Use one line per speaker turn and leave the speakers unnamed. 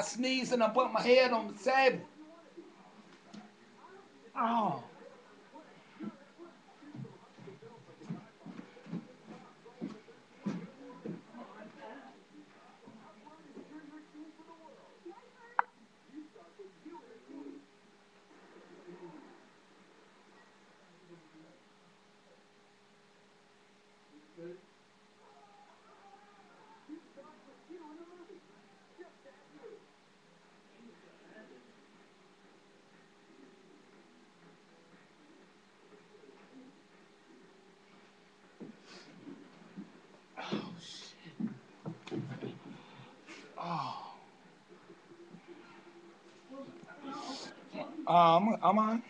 I sneezed and I bumped my head on the table. Oh. Oh, shit. Oh. I'm on.